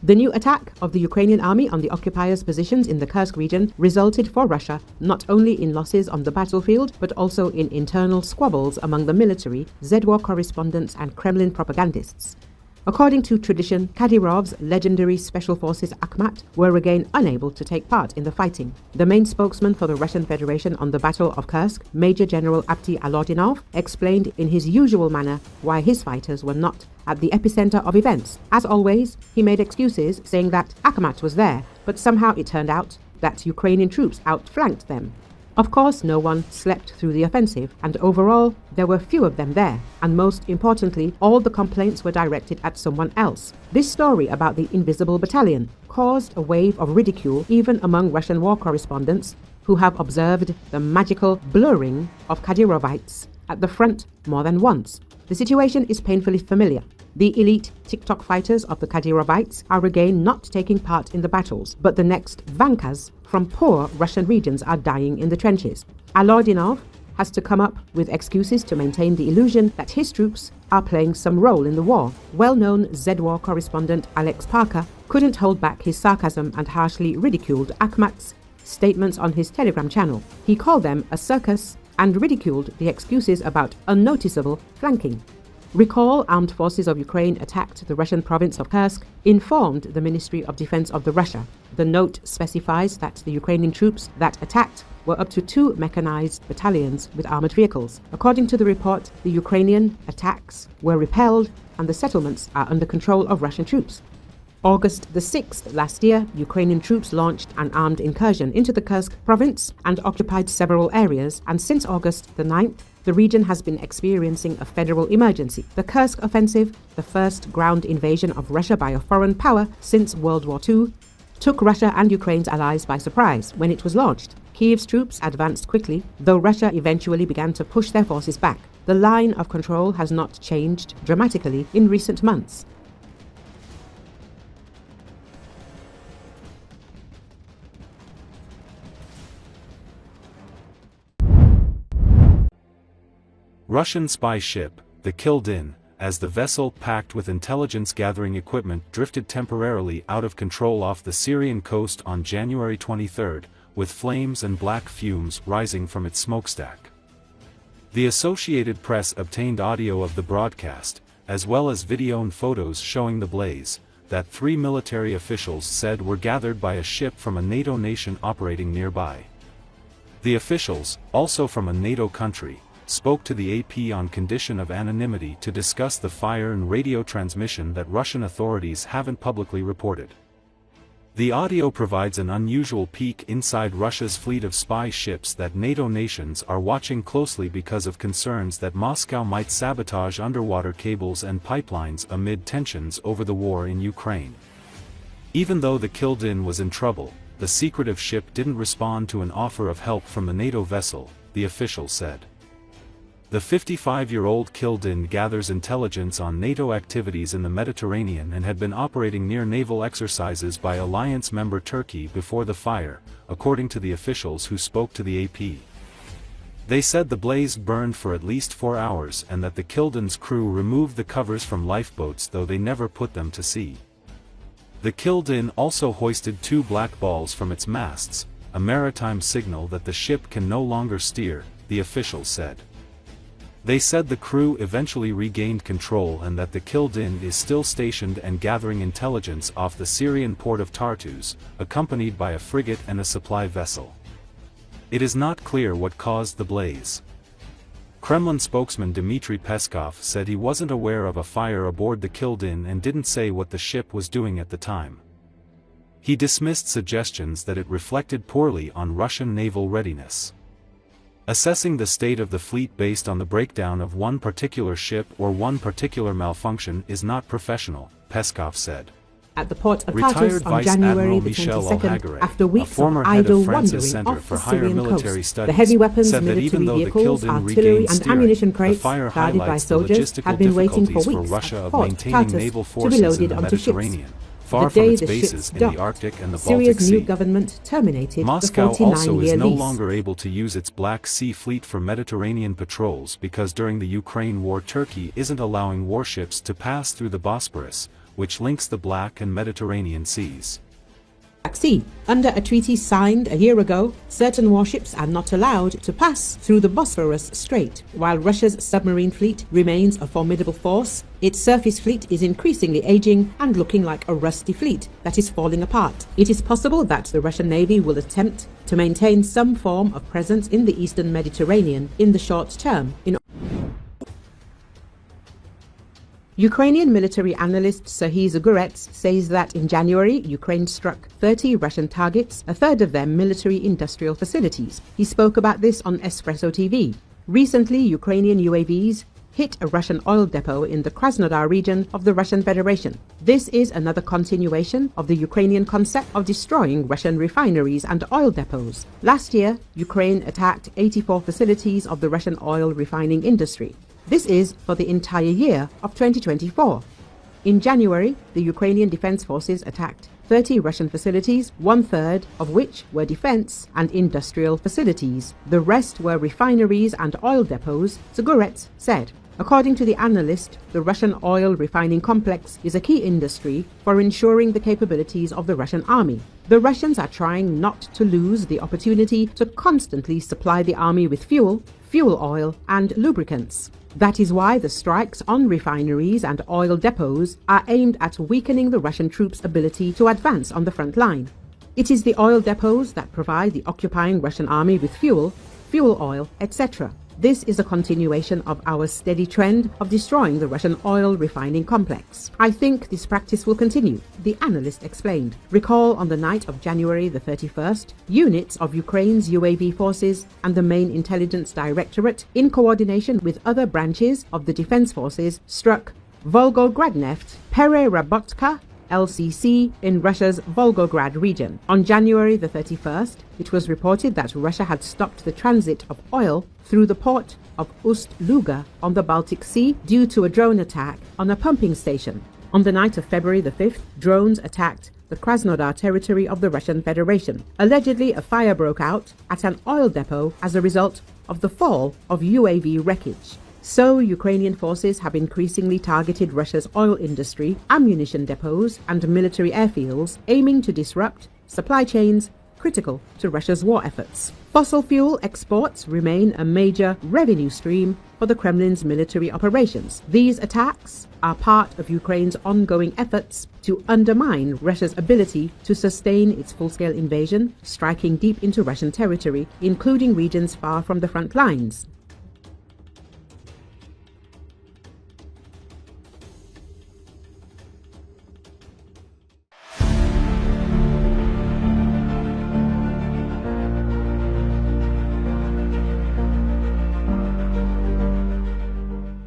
The new attack of the Ukrainian army on the occupiers' positions in the Kursk region resulted for Russia not only in losses on the battlefield, but also in internal squabbles among the military, Z-War correspondents and Kremlin propagandists. According to tradition, Kadyrov's legendary special forces Akhmat were again unable to take part in the fighting. The main spokesman for the Russian Federation on the Battle of Kursk, Major General Apti Alaudinov, explained in his usual manner why his fighters were not at the epicenter of events. As always, he made excuses, saying that Akhmat was there, but somehow it turned out that Ukrainian troops outflanked them. Of course, no one slept through the offensive, and overall, there were few of them there, and most importantly, all the complaints were directed at someone else. This story about the invisible battalion caused a wave of ridicule even among Russian war correspondents who have observed the magical blurring of Kadyrovites at the front more than once. The situation is painfully familiar. The elite TikTok fighters of the Kadyrovites are again not taking part in the battles, but the next vagners from poor Russian regions are dying in the trenches. Alaudinov has to come up with excuses to maintain the illusion that his troops are playing some role in the war. Well-known Z-War correspondent Alex Parker couldn't hold back his sarcasm and harshly ridiculed Akhmat's statements on his Telegram channel. He called them a circus and ridiculed the excuses about unnoticeable flanking. Recall armed forces of Ukraine attacked the Russian province of Kursk, informed the Ministry of Defense of Russia. The note specifies that the Ukrainian troops that attacked were up to 2 mechanized battalions with armored vehicles. According to the report, the Ukrainian attacks were repelled and the settlements are under control of Russian troops. August the 6th last year, Ukrainian troops launched an armed incursion into the Kursk province and occupied several areas, and since August the 9th, the region has been experiencing a federal emergency. The Kursk offensive, the first ground invasion of Russia by a foreign power since World War II, took Russia and Ukraine's allies by surprise when it was launched. Kiev's troops advanced quickly, though Russia eventually began to push their forces back. The line of control has not changed dramatically in recent months. Russian spy ship, the Kildin, as the vessel packed with intelligence-gathering equipment drifted temporarily out of control off the Syrian coast on January 23, with flames and black fumes rising from its smokestack. The Associated Press obtained audio of the broadcast, as well as video and photos showing the blaze, that 3 military officials said were gathered by a ship from a NATO nation operating nearby. The officials, also from a NATO country, spoke to the AP on condition of anonymity to discuss the fire and radio transmission that Russian authorities haven't publicly reported. The audio provides an unusual peek inside Russia's fleet of spy ships that NATO nations are watching closely because of concerns that Moscow might sabotage underwater cables and pipelines amid tensions over the war in Ukraine. Even though the Kildin was in trouble, the secretive ship didn't respond to an offer of help from the NATO vessel, the official said. The 55-year-old Kildin gathers intelligence on NATO activities in the Mediterranean and had been operating near naval exercises by alliance member Turkey before the fire, according to the officials who spoke to the AP. They said the blaze burned for at least 4 hours and that the Kildin's crew removed the covers from lifeboats, though they never put them to sea. The Kildin also hoisted 2 black balls from its masts, a maritime signal that the ship can no longer steer, the officials said. They said the crew eventually regained control and that the Kildin is still stationed and gathering intelligence off the Syrian port of Tartus, accompanied by a frigate and a supply vessel. It is not clear what caused the blaze. Kremlin spokesman Dmitry Peskov said he wasn't aware of a fire aboard the Kildin and didn't say what the ship was doing at the time. He dismissed suggestions that it reflected poorly on Russian naval readiness. Assessing the state of the fleet based on the breakdown of one particular ship or one particular malfunction is not professional, Peskov said. At the port of Tartus on January the 22nd, after weeks of idle wandering off the Syrian coast, the heavy weapons, military vehicles, artillery and ammunition crates guarded by soldiers had been waiting for weeks at Port Tartus to be loaded onto ships. Far from its bases in the Arctic and the Baltic Syria's Sea. new government terminated Moscow the 49-year also is no lease. longer able to use its Black Sea fleet for Mediterranean patrols because during the Ukraine war Turkey isn't allowing warships to pass through the Bosporus, which links the Black and Mediterranean seas. Sea. Under a treaty signed a year ago, certain warships are not allowed to pass through the Bosphorus Strait. While Russia's submarine fleet remains a formidable force, its surface fleet is increasingly aging and looking like a rusty fleet that is falling apart. It is possible that the Russian Navy will attempt to maintain some form of presence in the eastern Mediterranean in the short term. Ukrainian military analyst Serhiy Zagurets says that in January, Ukraine struck 30 Russian targets, a third of them military-industrial facilities. He spoke about this on Espresso TV. Recently, Ukrainian UAVs hit a Russian oil depot in the Krasnodar region of the Russian Federation. This is another continuation of the Ukrainian concept of destroying Russian refineries and oil depots. Last year, Ukraine attacked 84 facilities of the Russian oil refining industry. This is for the entire year of 2024. In January, the Ukrainian Defense Forces attacked 30 Russian facilities, one-third of which were defense and industrial facilities. The rest were refineries and oil depots, Zagurets said. According to the analyst, the Russian oil refining complex is a key industry for ensuring the capabilities of the Russian army. The Russians are trying not to lose the opportunity to constantly supply the army with fuel oil, and lubricants. That is why the strikes on refineries and oil depots are aimed at weakening the Russian troops' ability to advance on the front line. It is the oil depots that provide the occupying Russian army with fuel oil, etc. This is a continuation of our steady trend of destroying the Russian oil refining complex. I think this practice will continue, the analyst explained. Recall on the night of January the 31st, units of Ukraine's UAV forces and the main intelligence directorate, in coordination with other branches of the defense forces, struck Volgogradneft, Pereработka, LCC in Russia's Volgograd region. On January the 31st, it was reported that Russia had stopped the transit of oil through the port of Ust-Luga on the Baltic Sea due to a drone attack on a pumping station. On the night of February the 5th, drones attacked the Krasnodar territory of the Russian Federation. Allegedly, a fire broke out at an oil depot as a result of the fall of UAV wreckage. So, Ukrainian forces have increasingly targeted Russia's oil industry, ammunition depots, and military airfields, aiming to disrupt supply chains critical to Russia's war efforts. Fossil fuel exports remain a major revenue stream for the Kremlin's military operations. These attacks are part of Ukraine's ongoing efforts to undermine Russia's ability to sustain its full-scale invasion, striking deep into Russian territory, including regions far from the front lines.